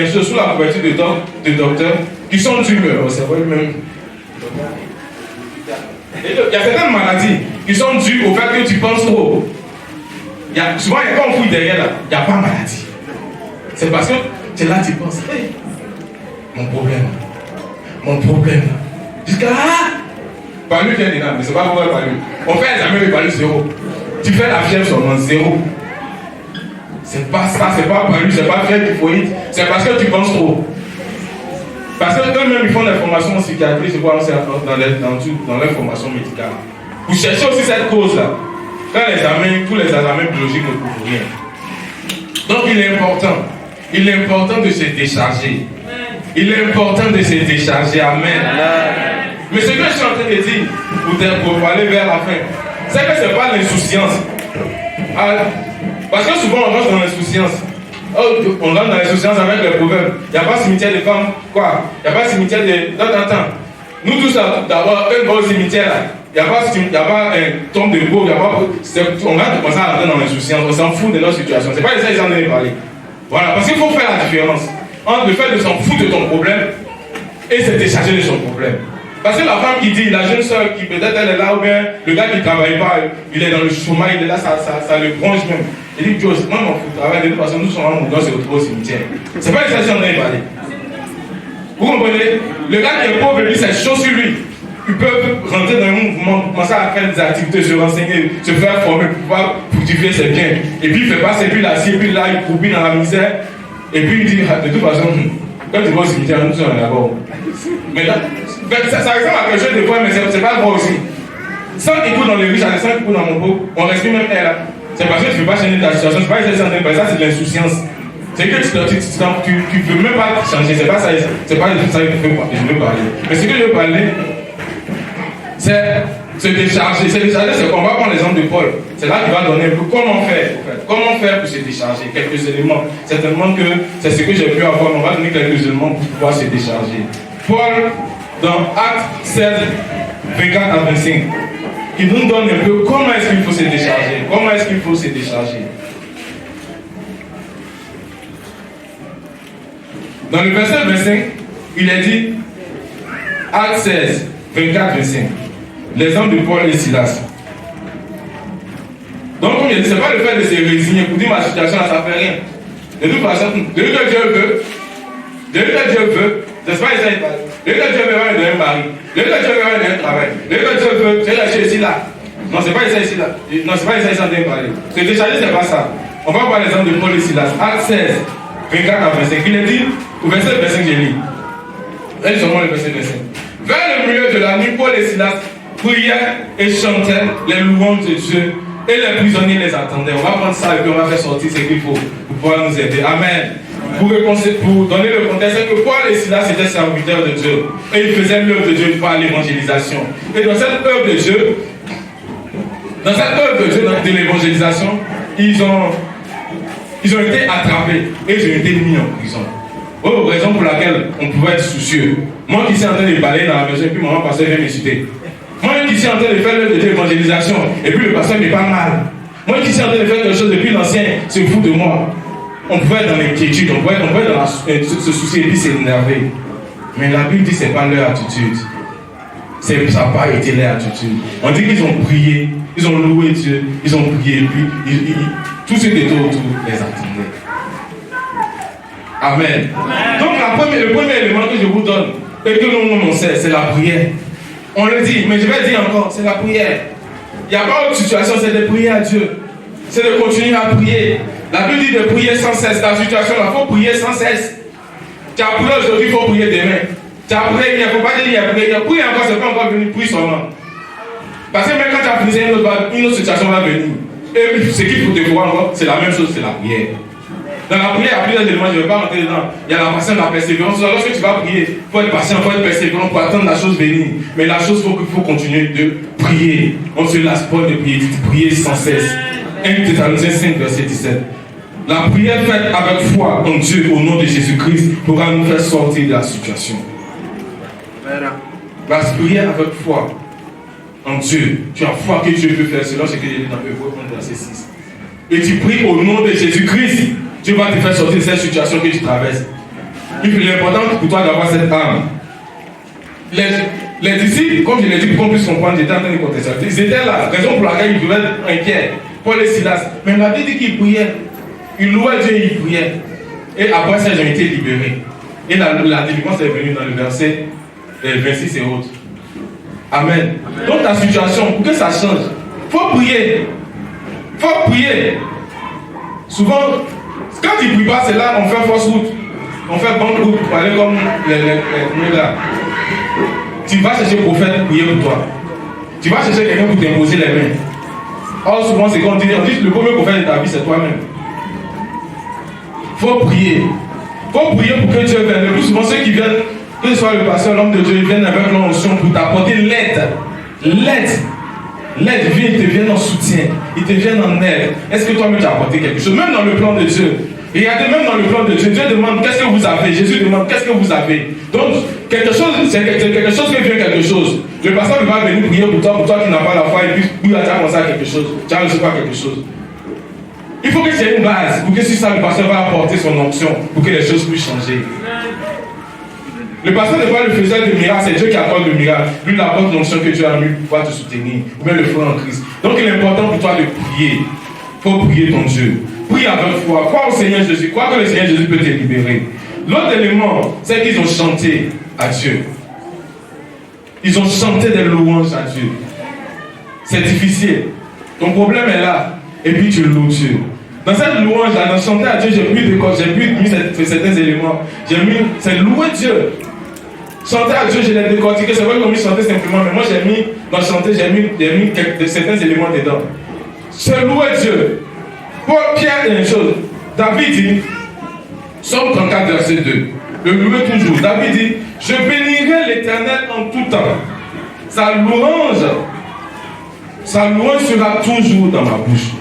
sous la couverture de docteurs qui sont dus au cerveau même. Il y a certaines maladies qui sont dues au fait que tu penses trop. Souvent, quand on fouille derrière là, il n'y a pas de maladie. C'est parce que tu es là, tu penses, hey, mon problème. Jusqu'à là, Palu vient dedans, mais c'est pas pour Palu. On fait l'examen de Palu 0. Tu fais la fièvre seulement 0. C'est pas ça, c'est pas Palu, c'est pas fièvre typhoïde, c'est parce que tu penses trop. Parce que eux-mêmes ils font des formations en psychiatrie, je crois, dans leur formation médicale. Vous cherchez aussi cette cause-là. Quand tous les examens biologiques ne couvrent rien. Donc il est important de se décharger. Il est important de se décharger. Amen. Mais ce que je suis en train de dire, pour aller vers la fin, c'est que ce n'est pas l'insouciance. Parce que souvent on rentre dans l'insouciance. On rentre dans l'insouciance avec les proverbes. Il n'y a pas de cimetière de femmes. Quoi? Il n'y a pas de cimetière de. Attends. Nous tous là, d'abord, quand on va au cimetière là, il n'y a pas un tombe de pauvre, on va commencer à rentrer dans l'insouciance, on s'en fout de notre situation. C'est pas ça qu'ils en ont parlé. Voilà, parce qu'il faut faire la différence entre le fait de s'en foutre de ton problème et se décharger de son problème. Parce que la femme qui dit, la jeune soeur qui peut-être elle est là, ou bien le gars qui ne travaille pas, il est dans le chômage, il est là, ça le bronze même. Il dit, Dieu, moi je m'en fous de travail, de toute façon nous sommes là, mon gars se retrouve au cimetière. C'est pas ça qu'ils en ont parlé. Vous comprenez? Le gars qui est pauvre, lui, c'est chaud sur lui. Ils peuvent rentrer dans un mouvement, commencer à faire des activités, se renseigner, se faire former pour pouvoir fructifier ses biens. Et puis il fait passer, puis là, et puis là, il croupit dans la misère. Et puis il dit, de toute façon, quand tu vas au cimetière, nous sommes là-bas. Mais là, ça ressemble à quelque chose de fois, mais c'est pas vrai aussi. 100 écoutes dans les riches, 100 écoutes dans mon pauvre, on respire même air là. C'est parce que tu ne veux pas changer ta situation, c'est pas que ça, c'est de l'insouciance. C'est que tu ne veux même pas changer, c'est pas ça, c'est pas de ça que je veux parler. Mais ce que je veux parler, c'est se décharger. Se décharger, c'est qu'on va prendre l'exemple de Paul. C'est là qu'il va donner un peu comment faire. En fait. Comment faire pour se décharger? Quelques éléments. Certainement que c'est ce que j'ai pu avoir, mais on va donner quelques éléments pour pouvoir se décharger. Paul, dans Actes 16, 24 à 25, il nous donne un peu comment est-ce qu'il faut se décharger. Comment est-ce qu'il faut se décharger? Dans le verset 25, il est dit, Actes 16, 24, 25. L'exemple de Paul et Silas. Donc, comme il dit, ce n'est pas le fait de se résigner pour dire ma situation, ça ne fait rien. De toute façon, de que Dieu veut, c'est pas ça il parle. De que Dieu veut me donner un mari, de que Dieu veut me donner un travail, de que Dieu veut, je vais lâcher ici là. Non, c'est pas ça ici là. Non, c'est pas ça ici là. Se décharger, c'est pas ça. On va voir l'exemple de Paul et Silas. Actes 16, 24 à 25. Il est dit, au verset 25, j'ai lu. Regardez seulement le verset 25. Vers le milieu de la nuit, Paul et Silas priaient et chantaient les louanges de Dieu et les prisonniers les attendaient. On va prendre ça et puis on va faire sortir ce qu'il faut pour pouvoir nous aider. Amen. Pour donner le contexte, c'est que Paul et Silas étaient serviteurs de Dieu et ils faisaient l'œuvre de Dieu par l'évangélisation. Et dans cette œuvre de Dieu, de l'évangélisation, ils ont été attrapés et ils ont été mis en prison. Raison pour laquelle on pouvait être soucieux. Moi qui suis en train de balayer dans la maison et puis mon pasteur vient m'insulter. Moi qui suis en train de faire l'œuvre de l'évangélisation et puis le pasteur me parle mal. Moi qui suis en train de faire quelque chose depuis l'ancien se fout de moi. On pouvait être dans l'inquiétude, on pouvait être dans se soucier et puis s'énerver. Mais la Bible dit que ce n'est pas leur attitude. Ça n'a pas été leur attitude. On dit qu'ils ont prié, ils ont loué Dieu, ils ont prié et puis tout ce qui était autour les attendait. Amen. Donc le premier élément que je vous donne et que nous on sait, c'est la prière. On le dit, mais je vais dire encore, c'est la prière. Il n'y a pas autre situation, c'est de prier à Dieu. C'est de continuer à prier. La Bible dit de prier sans cesse. La situation, il faut prier sans cesse. Tu as prié aujourd'hui, il faut prier demain. Tu as prié, il ne faut pas dire qu'il y a prié. Prie encore, c'est pas encore venu, prie seulement. Parce que même quand tu as prié, une autre situation va venir. Et ce qu'il faut te voir encore, c'est la même chose, c'est la prière. Dans la prière, il y a plusieurs éléments, je ne vais pas rentrer dedans. Il y a la patience, la persévérance. Lorsque tu vas prier, il faut être patient, il faut être persévérant pour attendre la chose venir. Mais la chose, il faut continuer de prier. On ne se lasse pas de prier, de prier sans cesse. 1 Thessaloniciens 5, verset 17. La prière faite avec foi en Dieu au nom de Jésus-Christ pourra nous faire sortir de la situation. La prière avec foi en Dieu. Tu as foi que Dieu peut faire cela, c'est ce que j'ai dit dans Hébreux 1, verset 6. Et tu pries au nom de Jésus-Christ. Dieu va te faire sortir de cette situation que tu traverses. Il est important pour toi d'avoir cette âme. Les disciples, comme je l'ai dit, pour qu'on puisse comprendre, j'étais en train de contester. Ils étaient là, raison pour laquelle ils devaient être inquiets. Paul et Silas. Mais la Bible dit qu'ils priaient. Ils louaient Dieu et ils priaient. Et après ça, ils ont été libérés. Et la délivrance est venue dans le verset 26 et autres. Amen. Donc ta situation, pour que ça change, il faut prier. Il faut prier. Souvent, quand ils ne prient pas, c'est là on fait fausse route. On fait bonne route pour aller comme les gars. Tu vas chercher le prophète prier pour toi. Tu vas chercher quelqu'un pour t'imposer les mains. Or, souvent, c'est quand on dit le premier prophète de ta vie, c'est toi-même. Il faut prier. Il faut prier pour que Dieu vienne. Le plus souvent, ceux qui viennent, que ce soit le pasteur, l'homme de Dieu, ils viennent avec l'onction pour t'apporter l'aide. L'aide. L'aide vient, ils te viennent en soutien. Ils te viennent en aide. Est-ce que toi-même tu as apporté quelque chose? Même dans le plan de Dieu. Regardez, même dans le plan de Dieu, Dieu demande qu'est-ce que vous avez. Jésus demande qu'est-ce que vous avez. Donc, quelque chose, c'est quelque chose qui vient quelque chose. Le pasteur ne va pas venir prier pour toi qui n'as pas la foi, et puis tu as commencé à quelque chose. Tu as reçu pas quelque chose. Il faut que tu aies une base pour que si ça, le pasteur va apporter son onction pour que les choses puissent changer. Le pasteur n'est pas le faiseur de miracles, c'est Dieu qui apporte le miracle. Lui, il apporte l'onction que Dieu a mis pour pouvoir te soutenir, ou bien le foi en Christ. Donc, il est important pour toi de prier. Il faut prier ton Dieu. Prie avec foi. Crois au Seigneur Jésus. Crois que le Seigneur Jésus peut te libérer. L'autre élément, c'est qu'ils ont chanté à Dieu. Ils ont chanté des louanges à Dieu. C'est difficile. Ton problème est là. Et puis tu loues Dieu. Dans cette louange-là, dans chanter à Dieu, j'ai mis certains éléments. C'est louer Dieu. Chanter à Dieu, je l'ai décortiqué. C'est vrai qu'on mis chanter simplement, mais moi dans chanter, j'ai mis certains éléments dedans. C'est louer Dieu. Pour Pierre, il y a une chose. David dit, Psaume 34, verset 2. Le louer toujours. David dit, je bénirai l'Éternel en tout temps. Sa louange sera toujours dans ma bouche.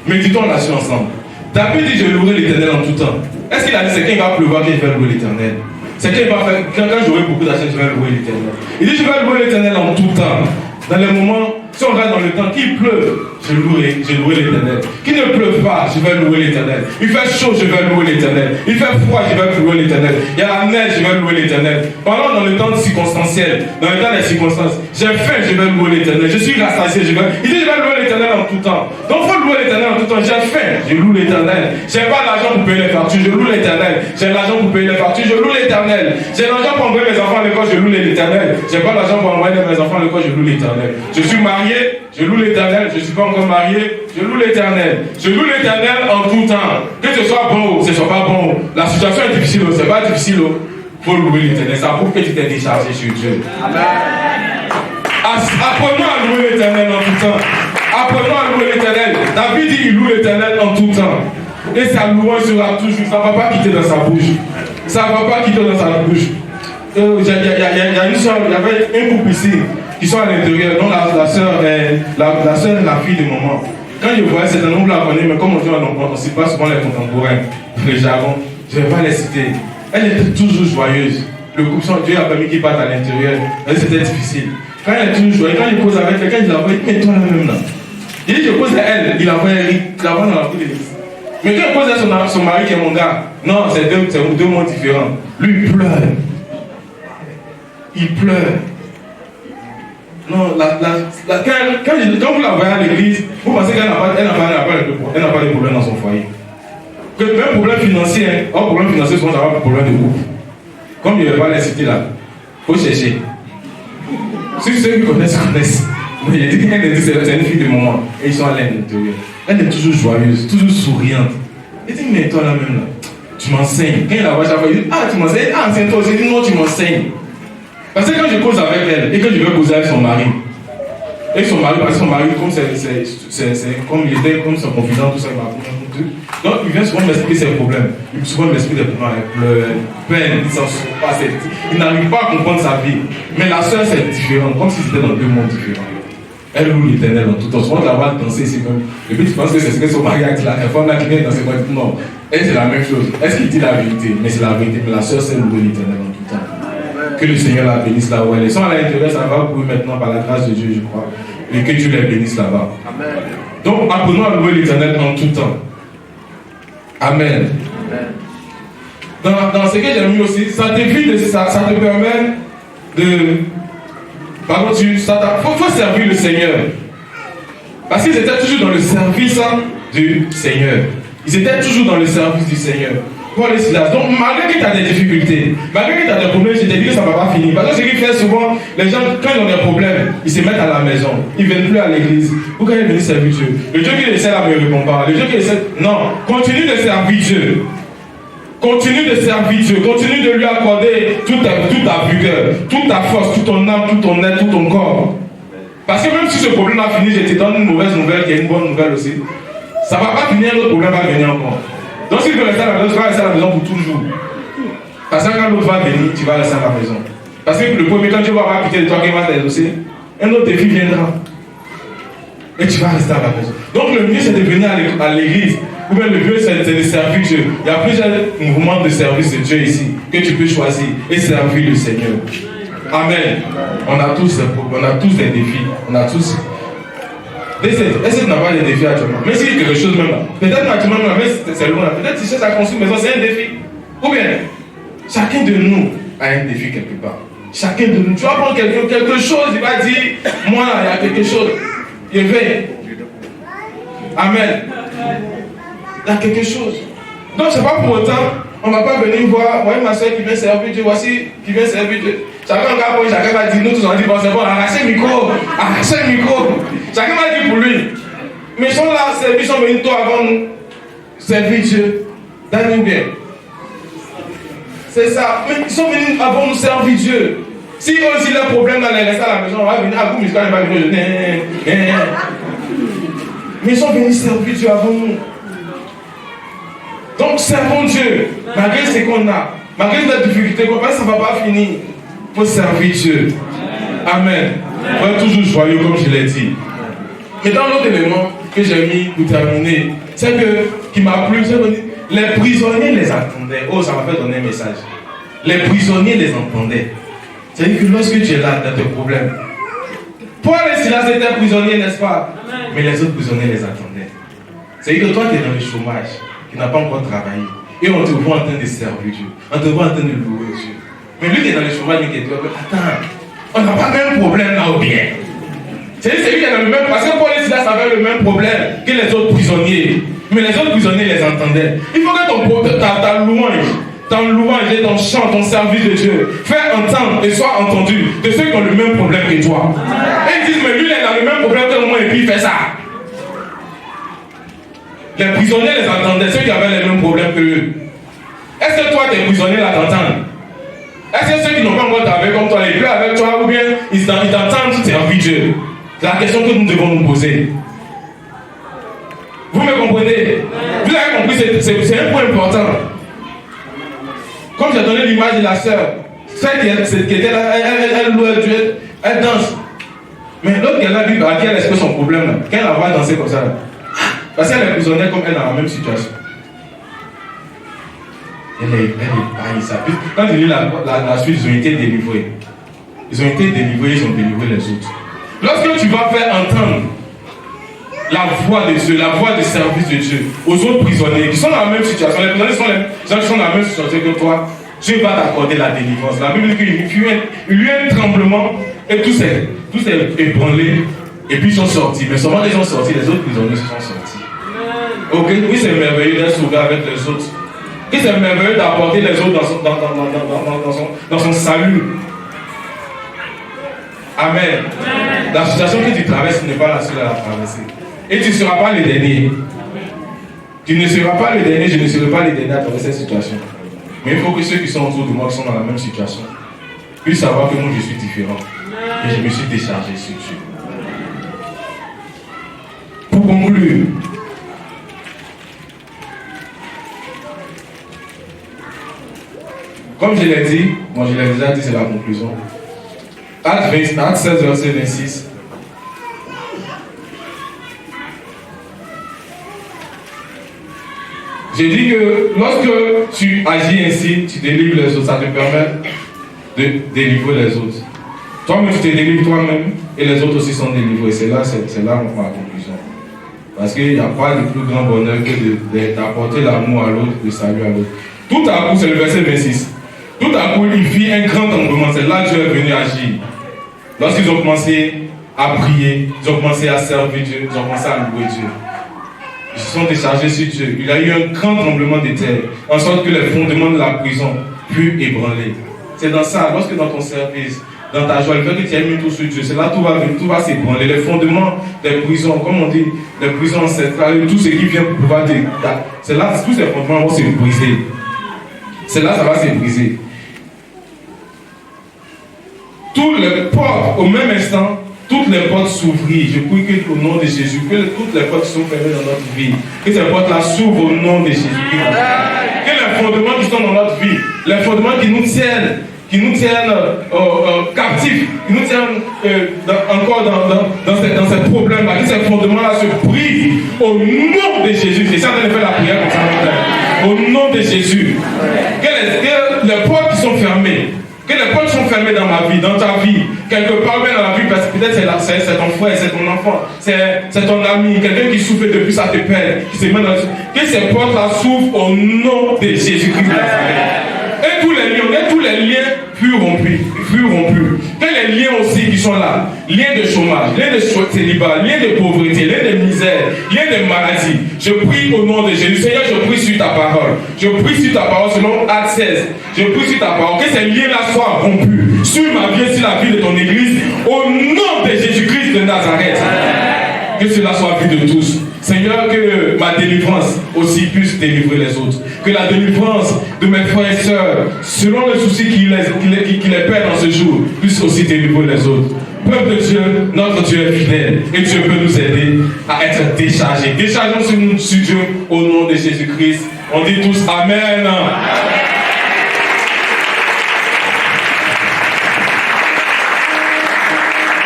Méditons là-dessus ensemble. David dit, je louerai l'Éternel en tout temps. Est-ce qu'il a dit, c'est quand il va pleuvoir qu'il va louer l'Éternel? C'est quand il va faire, quand j'aurai beaucoup d'argent, je vais louer l'Éternel. Il dit, je vais louer l'Éternel en tout temps. Dans les moments, si on regarde dans le temps, qu'il pleuve, je louerai l'Éternel. Qu'il ne pleuve pas, je vais louer l'Éternel. Il fait chaud, je vais louer l'Éternel. Il fait froid, je vais louer l'Éternel. Il y a la neige, je vais louer l'Éternel. Pendant dans le temps circonstanciel, dans le temps des circonstances, j'ai faim, je vais louer l'Éternel. Je suis rassasié, il dit, je vais louer l'Éternel en tout temps. Donc il faut louer l'Éternel en tout temps. J'ai faim, je loue l'Éternel. J'ai pas l'argent pour payer les factures, je loue l'Éternel. J'ai l'argent pour payer les factures, je loue l'Éternel. J'ai l'argent pour envoyer mes enfants à l'école, je loue l'Éternel. J'ai pas l'argent pour envoyer mes enfants à l'école, je loue l'Éternel. Je suis marié, je loue l'Éternel. Je ne suis pas encore marié, je loue l'Éternel. Je loue l'Éternel en tout temps. Que ce soit bon ou que ce soit pas bon. La situation est difficile, c'est pas difficile. Il faut louer l'Éternel. Ça prouve que tu t'es déchargé sur Dieu. Amen. Apprenons à louer l'Éternel en tout temps. Apprenons à louer l'Éternel. David dit il loue l'Éternel en tout temps. Et sa louange sera toujours. Ça ne va pas quitter dans sa bouche. Ça ne va pas quitter dans sa bouche. Il y a une soeur, il y avait un couple ici qui sont à l'intérieur, dont la soeur est la fille de maman. Quand je voyais cet homme, la connaît, mais comme on dit, on ne sait pas souvent les contemporains, les jargons, je ne vais pas les citer. Elle était toujours joyeuse. Le couple, Dieu a permis qu'ils partent à l'intérieur. C'était difficile. Quand elle est toujours joyeuse, quand il cause avec quelqu'un, il la voit, mais toi là même là. Il dit, je cause à elle, il la voit dans la cour de l'église. Mais quand il cause à son mari qui est mon gars, non, c'est deux mondes différents. Lui, il pleure. Il pleure. Non, quand vous la voyez à l'église, vous pensez qu'elle n'a pas de problème dans son foyer. Que même problème financier, problème financier, souvent ça va pour problème de groupe. Comme je ne vais pas les citer là, il faut chercher. Si ceux qui connaissent. Mais il dit qu'elle c'est une fille de maman. Et ils sont à l'intérieur. Elle est toujours joyeuse, toujours souriante. Il dit, mais toi là même là, tu m'enseignes. Quand il la voit chaque fois, il dit, tu m'enseignes. C'est toi. Je dis, non, tu m'enseignes. Parce que quand je cause avec elle et que je vais causer avec son mari, et son mari, parce que son mari, comme comme il était comme son confident, tout ça, il m'a tout. Donc il vient souvent m'expliquer ses problèmes. Il souvent m'explique des problèmes, elle pleure, elle peine, il s'en sort pas, il n'arrive pas à comprendre sa vie. Mais la soeur c'est différent, comme si c'était dans deux mondes différents. Elle loue l'Éternel en tout temps. Souvent, on la voit danser ici même. Et puis, tu penses que c'est ce que son mari a dit, la femme là qui vient danser. Non, elle, c'est la même chose. Est-ce qu'il dit la vérité? Mais c'est la vérité. Mais la soeur, c'est louer l'Éternel en tout temps. Que le Seigneur la bénisse là où elle est. Sans à l'intérieur, ça va pour eux maintenant par la grâce de Dieu, je crois. Et que Dieu les bénisse là-bas. Amen. Donc, apprenons à louer l'Éternel en tout temps. Amen. Amen. dans ce que j'ai mis aussi, ça te permet de... Par contre, il faut servir le Seigneur. Parce qu'ils étaient toujours dans le service du Seigneur. Ils étaient toujours dans le service du Seigneur. Paul et Silas. Donc, malgré que tu as des difficultés, malgré que tu as des problèmes, je t'ai dit que ça ne va pas finir. Parce que ce qu'ils font souvent, les gens, quand ils ont des problèmes, ils se mettent à la maison. Ils ne viennent plus à l'église. Pourquoi ils viennent servir Dieu? Le Dieu qui essaie là ne me répond pas. Le Dieu qui essaie. Non, continue de servir Dieu. Continue de servir Dieu. Continue de lui accorder toute ta vigueur, toute ta force, toute ton âme, tout ton être, tout ton corps. Parce que même si ce problème a fini, je te donne une mauvaise nouvelle qui est une bonne nouvelle aussi. Ça ne va pas finir, l'autre problème va venir encore. Donc si tu veux rester à la maison, tu vas rester à la maison pour toujours. Parce que quand l'autre va venir, tu vas rester à la maison. Parce que le premier, quand Dieu va avoir pitié de toi, qu'il va t'exaucer, un autre défi viendra. Et tu vas rester à la maison. Donc le mieux c'est de venir à l'église. Ou bien le mieux c'est de servir Dieu. Il y a plusieurs mouvements de service de Dieu ici que tu peux choisir et servir le Seigneur. Amen. On a tous des défis. On a tous. Est-ce que tu n'as pas des défis actuellement? Mais si quelque chose même là. Peut-être actuellement, mais c'est loin. Peut-être si tu cherches à construire une maison, c'est un défi. Ou bien, chacun de nous a un défi quelque part. Chacun de nous. Tu vas prendre quelque chose, il va dire, moi là, il y a quelque chose. Je vais. Amen. Il y a quelque chose. Donc, c'est pas pour autant, on ne va pas venir voir, voyez ma soeur qui vient servir Dieu, voici qui vient servir Dieu. Chacun va dire, nous tous on dit, bon c'est bon, arrachez le micro, arrachez le micro. Chacun va dire pour lui. Mais ils sont là, ils sont venus toi avant nous, servir Dieu. Donnez bien. C'est ça. Mais ils sont venus avant nous servir Dieu. Si eux aussi leurs problèmes dans les restes à la maison, on va venir à vous, mais il va venir. Mais ils sont venus servir Dieu avant nous. Donc servons Dieu, malgré ce qu'on a, malgré les difficultés qu'on a, ça ne va pas finir. Il faut servir Dieu. Amen. Il faut être toujours joyeux comme je l'ai dit. Mais dans l'autre élément que j'ai mis pour terminer, c'est que qui m'a plu, c'est que les prisonniers les entendaient. Oh, ça m'a fait donner un message. Les prisonniers les entendaient. C'est-à-dire que lorsque tu es là dans tes problèmes, Paul et Silas étaient prisonniers, n'est-ce pas? Mais les autres prisonniers les attendaient. C'est-à-dire que toi, tu es dans le chômage, qui n'a pas encore travaillé. Et on te voit en train de servir Dieu. On te voit en train de louer Dieu. Mais lui qui est dans le chômage, mais qui est dit, attends, on n'a pas le même problème là ou bien. C'est lui qui est dans le même. Parce que Paul et Silas avaient le même problème que les autres prisonniers. Mais les autres prisonniers les entendaient. Il faut que ta louange et ton chant, ton service de Dieu, fais entendre et sois entendu de ceux qui ont le même problème que toi. Et ils disent, mais lui il est dans le même problème que moi et puis il fait ça. Les prisonniers les entendaient, ceux qui avaient les mêmes problèmes que eux. Est-ce que toi, tes prisonniers là t'entendent? Est-ce que ceux qui n'ont pas encore travaillé comme toi, ils pleurent avec toi ou bien ils t'entendent servir Dieu? C'est la question que nous devons nous poser. Vous me comprenez? Vous avez compris, c'est un point important. Comme j'ai donné l'image de la sœur, celle qui était là, elle loue Dieu, elle danse. Mais l'autre qui est là, lui, à qui elle exprime son problème là, quand elle va danser comme ça là. Parce qu'elle est prisonnière comme elle dans la même situation. Elle est haïssable. Quand il lit la suite, ils ont été délivrés. Ils ont été délivrés, ils ont délivré les autres. Lorsque tu vas faire entendre la voix de Dieu, la voix du service de Dieu aux autres prisonniers qui sont dans la même situation, les prisonniers sont les gens qui sont dans la même situation que toi, Dieu va t'accorder la délivrance. La Bible dit qu'il y a eu un tremblement et tout s'est ébranlé et puis ils sont sortis. Mais seulement ils sont sortis, les autres prisonniers se sont sortis. Ok, oui, c'est merveilleux d'être sauvé avec les autres. Oui, c'est merveilleux d'apporter les autres dans son salut. Amen. La situation que tu traverses n'est pas la seule à la traverser. Et tu ne seras pas le dernier. Tu ne seras pas le dernier, je ne serai pas le dernier à traverser cette situation. Mais il faut que ceux qui sont autour de moi, qui sont dans la même situation, puissent savoir que moi je suis différent. Et je me suis déchargé sur Dieu. Pour conclure, comme je l'ai dit, moi je l'ai déjà dit, c'est la conclusion. Acte 16, verset 26. J'ai dit que lorsque tu agis ainsi, tu délivres les autres, ça te permet de délivrer les autres. Toi-même, tu te délivres toi-même et les autres aussi sont délivrés. C'est là ma conclusion. Parce qu'il n'y a pas de plus grand bonheur que d'apporter l'amour à l'autre, le salut à l'autre. Tout à coup, c'est le verset 26. Tout à coup, il fit un grand tremblement. C'est là que Dieu est venu agir. Lorsqu'ils ont commencé à prier, ils ont commencé à servir Dieu, ils ont commencé à louer Dieu. Ils se sont déchargés sur Dieu. Il y a eu un grand tremblement de terre, en sorte que les fondements de la prison furent ébranlés. C'est dans ça, lorsque dans ton service, dans ta joie, le fait que tu aies mis tout sur Dieu, c'est là que tout va venir, tout va s'ébranler. Les fondements des prisons, comme on dit, les prisons ancestrales, tout ce qui vient pour pouvoir c'est là que tous ces fondements vont se briser. C'est là que ça va se briser. Toutes les portes, au même instant, toutes les portes s'ouvrirent. Je prie que au nom de Jésus, que toutes les portes qui sont fermées dans notre vie, que ces portes-là s'ouvrent au nom de Jésus-Christ. Que les fondements qui sont dans notre vie, les fondements qui nous tiennent captifs, qui nous tiennent encore dans ces problèmes-là, que ces fondements-là se brisent au nom de Jésus. C'est ça de faire la prière comme ça. Au nom de Jésus. Que les portes qui sont fermées, que les portes sont fermées dans ma vie, dans ta vie, quelque part même dans la vie, parce que peut-être c'est ton frère, c'est ton enfant, c'est ton ami, quelqu'un qui souffre depuis ça te perd, qui se met dans que ces portes-là s'ouvrent au nom de Jésus-Christ. Et tous les liens furent rompus. Que les liens aussi qui sont là, liens de chômage, liens de célibat, liens de pauvreté, liens de misère, liens de maladie. Je prie au nom de Jésus. Seigneur, je prie sur ta parole. Je prie sur ta parole selon Actes 16. Je prie sur ta parole. Que ces liens-là soient rompus sur ma vie et sur la vie de ton église. Au nom de Jésus-Christ de Nazareth. Que cela soit vu de tous. Seigneur, que ma délivrance aussi puisse délivrer les autres. Que la délivrance de mes frères et sœurs, selon le souci qui les perd dans ce jour, puisse aussi délivrer les autres. Peuple de Dieu, notre Dieu est fidèle et Dieu peut nous aider à être déchargés. Déchargeons sur Dieu au nom de Jésus-Christ. On dit tous Amen.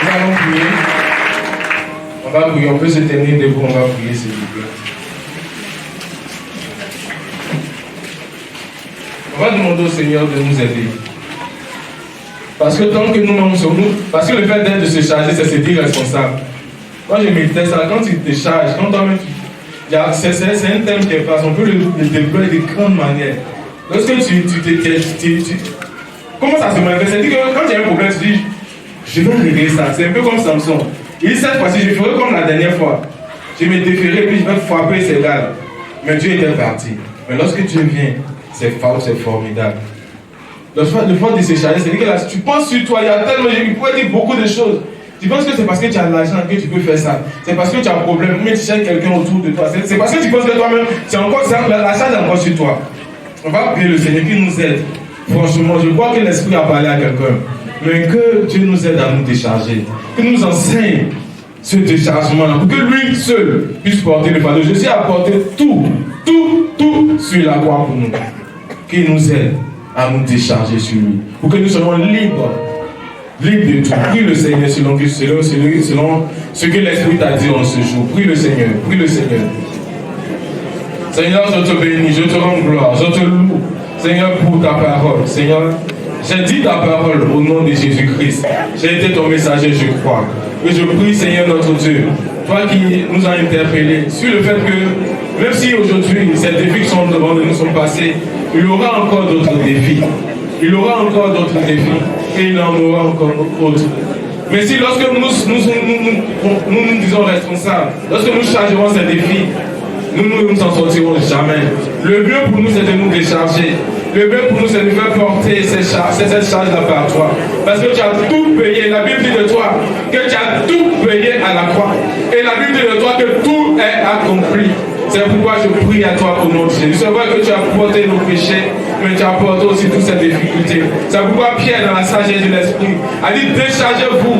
Nous allons prier. On va prier, on peut se tenir debout, on va prier s'il vous plaît. On va demander au Seigneur de nous aider. Parce que tant que nous sommes nous, parce que le fait d'être de se charger, c'est se dire responsable. Moi je méditais ça, quand tu te charges, quand toi-même c'est un thème qui est vaste, on peut le déployer de grandes manières. Lorsque comment ça se manifeste? C'est-à-dire que quand il y a un problème, tu dis, je vais régler ça. C'est un peu comme Samson. Il dit cette fois-ci, je ferai comme la dernière fois. Je me défierai puis je vais frapper ses gars. Mais Dieu était parti. Mais lorsque Dieu vient, c'est formidable. Le fait de se charger, c'est-à-dire que là, tu penses sur toi, il y a tellement, il pourrait dire beaucoup de choses. Tu penses que c'est parce que tu as de l'argent que tu peux faire ça. C'est parce que tu as un problème, mais tu cherches quelqu'un autour de toi. C'est parce que tu penses que toi-même, la charge est encore sur toi. On va prier le Seigneur qui nous aide. Franchement, je crois que l'Esprit a parlé à quelqu'un. Mais que Dieu nous aide à nous décharger. Que nous enseigne ce déchargement-là. Pour que lui seul puisse porter le fardeau. Jésus a porté tout sur la croix pour nous. Qu'il nous aide à nous décharger sur lui. Pour que nous soyons libres. Libres de tout. Prie le Seigneur selon ce que l'Esprit t'a dit en ce jour. Prie le Seigneur. Prie le Seigneur. Seigneur, je te bénis, je te rends gloire, je te loue. Seigneur, pour ta parole. Seigneur, j'ai dit ta parole au nom de Jésus-Christ. J'ai été ton messager, je crois. Et je prie, Seigneur notre Dieu, toi qui nous as interpellés sur le fait que, même si aujourd'hui ces défis qui sont devant nous sont passés, il y aura encore d'autres défis. Il y aura encore d'autres défis et il en aura encore d'autres. Mais si lorsque nous disons responsables, lorsque nous chargerons ces défis, nous ne nous en sortirons jamais. Le mieux pour nous, c'est de nous décharger. Le mieux pour nous, c'est de faire porter cette charge-là par toi. Parce que tu as tout payé. La Bible dit de toi que tu as tout payé à la croix. Et la Bible dit de toi que tout est accompli. C'est pourquoi je prie à toi au nom de Jésus. C'est vrai que tu as porté nos péchés, mais tu as porté aussi toutes ces difficultés. C'est pourquoi Pierre, dans la sagesse de l'Esprit, a dit déchargez-vous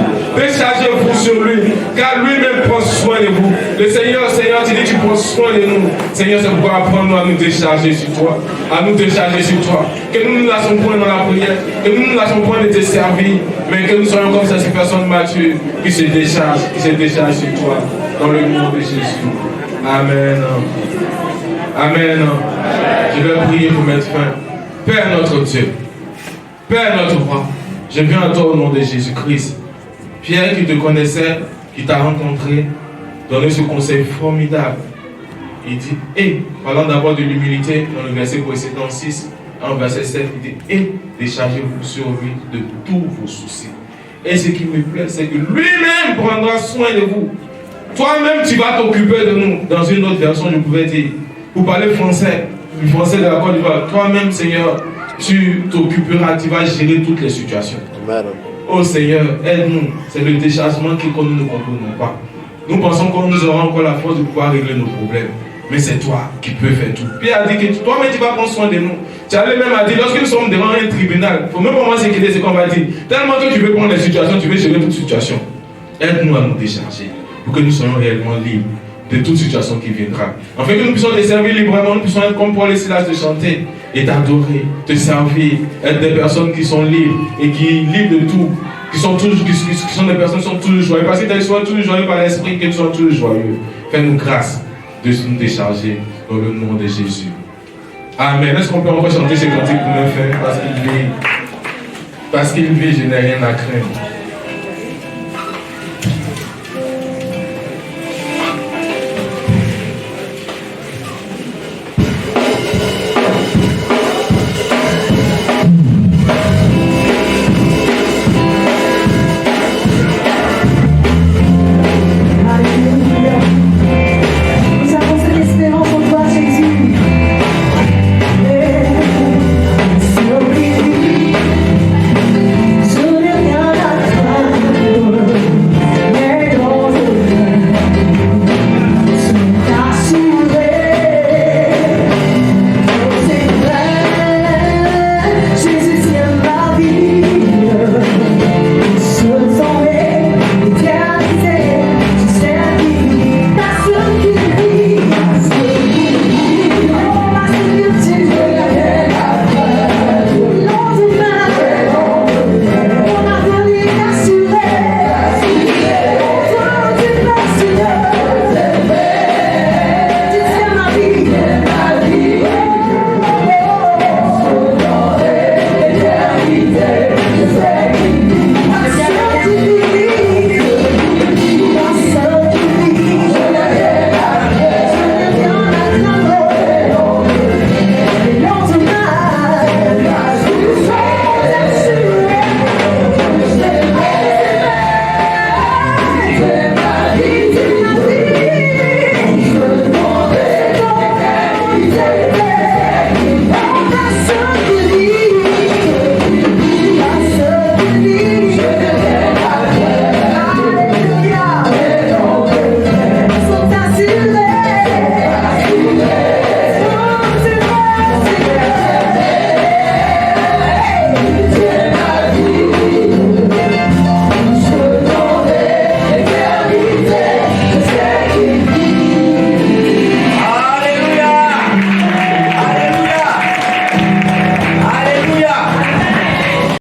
sur lui, car lui-même prend soin de vous. Le Seigneur, tu dis tu prends soin de nous. Seigneur, c'est pourquoi apprends-nous à nous décharger sur toi, Que nous ne nous lâchons point dans la prière, que nous ne nous lâchons point de te servir, mais que nous soyons comme ces personnes matures qui se déchargent sur toi, dans le nom de Jésus. Amen. Amen. Je vais prier pour mettre fin. Père notre Dieu, Père notre roi, je viens à toi au nom de Jésus-Christ. Pierre qui te connaissait, qui t'a rencontré, donné ce conseil formidable. Il dit, et, parlant d'abord de l'humilité, dans le verset précédent 6, en verset 7, il dit, et déchargez-vous sur lui de tous vos soucis. Et ce qui me plaît, c'est que lui-même prendra soin de vous. Toi-même, tu vas t'occuper de nous. Dans une autre version, je pouvais dire, pour parler français, le français de la Côte d'Ivoire, toi-même, Seigneur, tu t'occuperas, tu vas gérer toutes les situations. Amen. Oh Seigneur, aide-nous. C'est le déchargement que nous ne comprenons pas. Nous pensons qu'on nous aura encore la force de pouvoir régler nos problèmes. Mais c'est toi qui peux faire tout. Pierre a dit que toi-même tu vas prendre soin de nous. Tu avais même dit, lorsque nous sommes devant un tribunal, il ne faut même pas moi s'inquiéter, c'est qu'on va dire. Tellement que tu veux prendre les situations, tu veux gérer toute situation. Aide-nous à nous décharger pour que nous soyons réellement libres de toute situation qui viendra. Afin que nous puissions te servir librement, nous puissions être comme Paul et Silas de chanter et t'adorer, te servir, être des personnes qui sont libres et qui libres de tout, qui sont des personnes qui sont toujours joyeuses. Parce que tu sois toujours joyeux par l'esprit, que tu sois toujours joyeux. Fais-nous grâce de nous décharger dans le nom de Jésus. Amen. Est-ce qu'on peut encore chanter ces cantiques pour me faire? Parce qu'il vit, je n'ai rien à craindre.